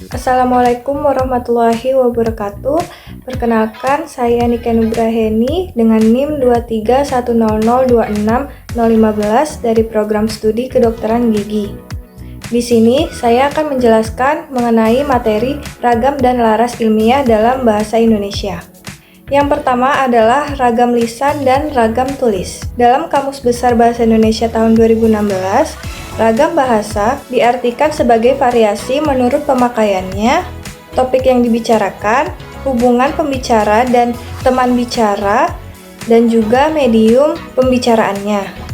Assalamualaikum warahmatullahi wabarakatuh. Perkenalkan, saya Nika Nugraheni dengan NIM 2310026-015 dari program studi kedokteran gigi. Di sini saya akan menjelaskan mengenai materi ragam dan laras ilmiah dalam bahasa Indonesia. Yang pertama adalah ragam lisan dan ragam tulis. Dalam Kamus Besar Bahasa Indonesia tahun 2016, ragam bahasa diartikan sebagai variasi menurut pemakaiannya, topik yang dibicarakan, hubungan pembicara dan teman bicara, dan juga medium pembicaraannya.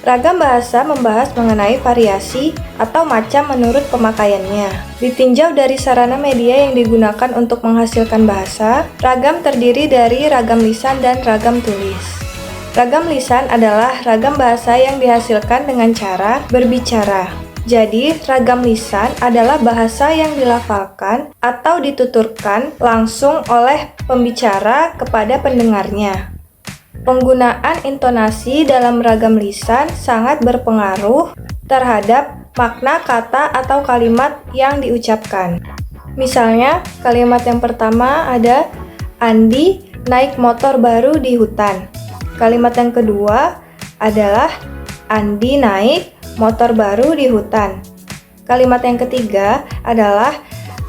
Ragam bahasa membahas mengenai variasi atau macam menurut pemakaiannya. Ditinjau dari sarana media yang digunakan untuk menghasilkan bahasa, ragam terdiri dari ragam lisan dan ragam tulis. Ragam lisan adalah ragam bahasa yang dihasilkan dengan cara berbicara. Jadi, ragam lisan adalah bahasa yang dilafalkan atau dituturkan langsung oleh pembicara kepada pendengarnya. Penggunaan intonasi dalam ragam lisan sangat berpengaruh terhadap makna kata atau kalimat yang diucapkan. Misalnya, kalimat yang pertama ada Andi naik motor baru di hutan. Kalimat yang kedua adalah Andi naik motor baru di hutan. Kalimat yang ketiga adalah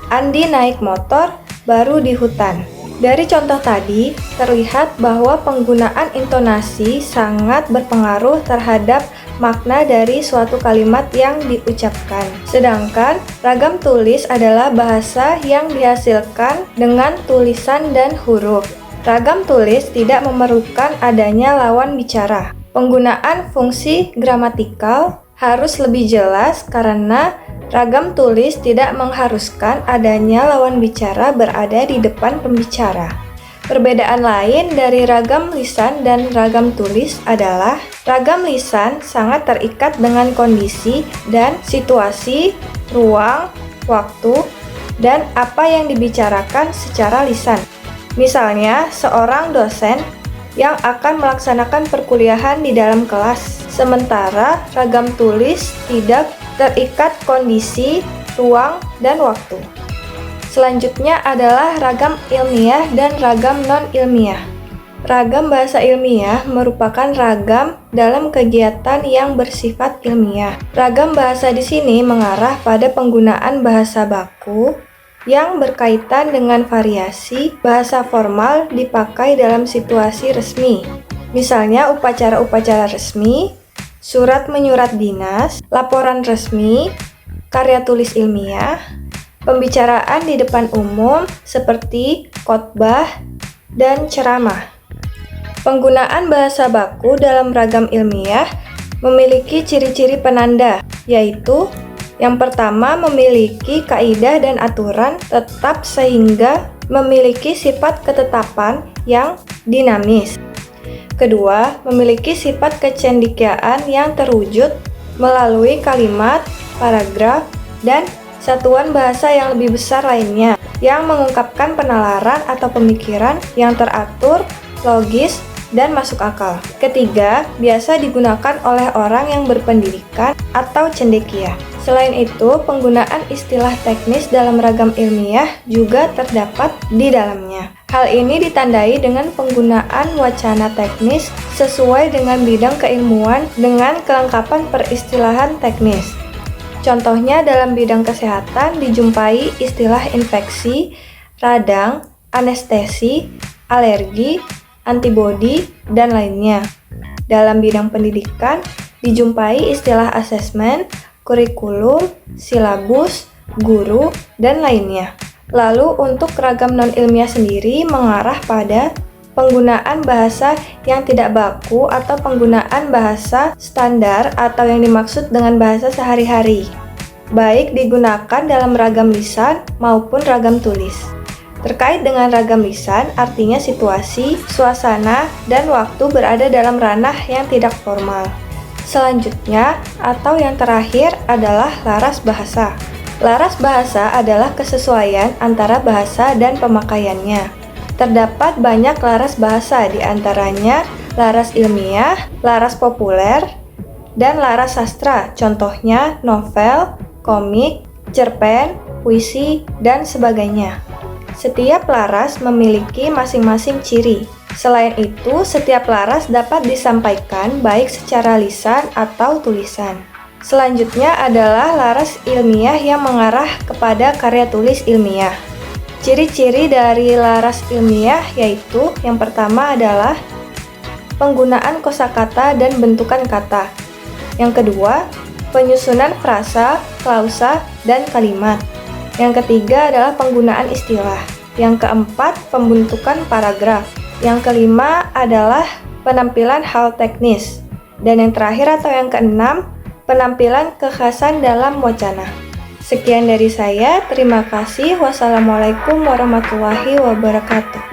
Andi naik motor baru di hutan. Dari contoh tadi, terlihat bahwa penggunaan intonasi sangat berpengaruh terhadap makna dari suatu kalimat yang diucapkan. Sedangkan, ragam tulis adalah bahasa yang dihasilkan dengan tulisan dan huruf. Ragam tulis tidak memerlukan adanya lawan bicara. Penggunaan fungsi gramatikal harus lebih jelas karena ragam tulis tidak mengharuskan adanya lawan bicara berada di depan pembicara. Perbedaan lain dari ragam lisan dan ragam tulis adalah ragam lisan sangat terikat dengan kondisi dan situasi, ruang, waktu, dan apa yang dibicarakan secara lisan. Misalnya, seorang dosen yang akan melaksanakan perkuliahan di dalam kelas, sementara ragam tulis tidak terikat kondisi, ruang, dan waktu. Selanjutnya adalah ragam ilmiah dan ragam non-ilmiah. Ragam bahasa ilmiah merupakan ragam dalam kegiatan yang bersifat ilmiah. Ragam bahasa di sini mengarah pada penggunaan bahasa baku yang berkaitan dengan variasi bahasa formal dipakai dalam situasi resmi. Misalnya upacara-upacara resmi, surat menyurat dinas, laporan resmi, karya tulis ilmiah, pembicaraan di depan umum seperti khotbah dan ceramah. Penggunaan bahasa baku dalam ragam ilmiah memiliki ciri-ciri penanda, yaitu yang pertama memiliki kaidah dan aturan tetap sehingga memiliki sifat ketetapan yang dinamis. Kedua, memiliki sifat kecendikiaan yang terwujud melalui kalimat, paragraf, dan satuan bahasa yang lebih besar lainnya yang mengungkapkan penalaran atau pemikiran yang teratur, logis, dan masuk akal. Ketiga, biasa digunakan oleh orang yang berpendidikan atau cendekia. Selain itu, penggunaan istilah teknis dalam ragam ilmiah juga terdapat di dalamnya. Hal ini ditandai dengan penggunaan wacana teknis sesuai dengan bidang keilmuan dengan kelengkapan peristilahan teknis. Contohnya dalam bidang kesehatan dijumpai istilah infeksi, radang, anestesi, alergi, antibodi, dan lainnya. Dalam bidang pendidikan dijumpai istilah asesmen, kurikulum, silabus, guru, dan lainnya. Lalu untuk ragam non-ilmiah sendiri mengarah pada penggunaan bahasa yang tidak baku atau penggunaan bahasa standar atau yang dimaksud dengan bahasa sehari-hari, baik digunakan dalam ragam lisan maupun ragam tulis. Terkait dengan ragam lisan, artinya situasi, suasana, dan waktu berada dalam ranah yang tidak formal. Selanjutnya, atau yang terakhir adalah laras bahasa. Laras bahasa adalah kesesuaian antara bahasa dan pemakaiannya. Terdapat banyak laras bahasa, di antaranya laras ilmiah, laras populer, dan laras sastra. Contohnya novel, komik, cerpen, puisi, dan sebagainya. Setiap laras memiliki masing-masing ciri. Selain itu, setiap laras dapat disampaikan baik secara lisan atau tulisan. Selanjutnya adalah laras ilmiah yang mengarah kepada karya tulis ilmiah. Ciri-ciri dari laras ilmiah yaitu yang pertama adalah penggunaan kosakata dan bentukan kata. Yang kedua, penyusunan frasa, klausa, dan kalimat. Yang ketiga adalah penggunaan istilah. Yang keempat, pembentukan paragraf. Yang kelima adalah penampilan hal teknis. Dan yang terakhir atau yang keenam, penampilan kekhasan dalam wacana. Sekian dari saya, terima kasih. Wassalamualaikum warahmatullahi wabarakatuh.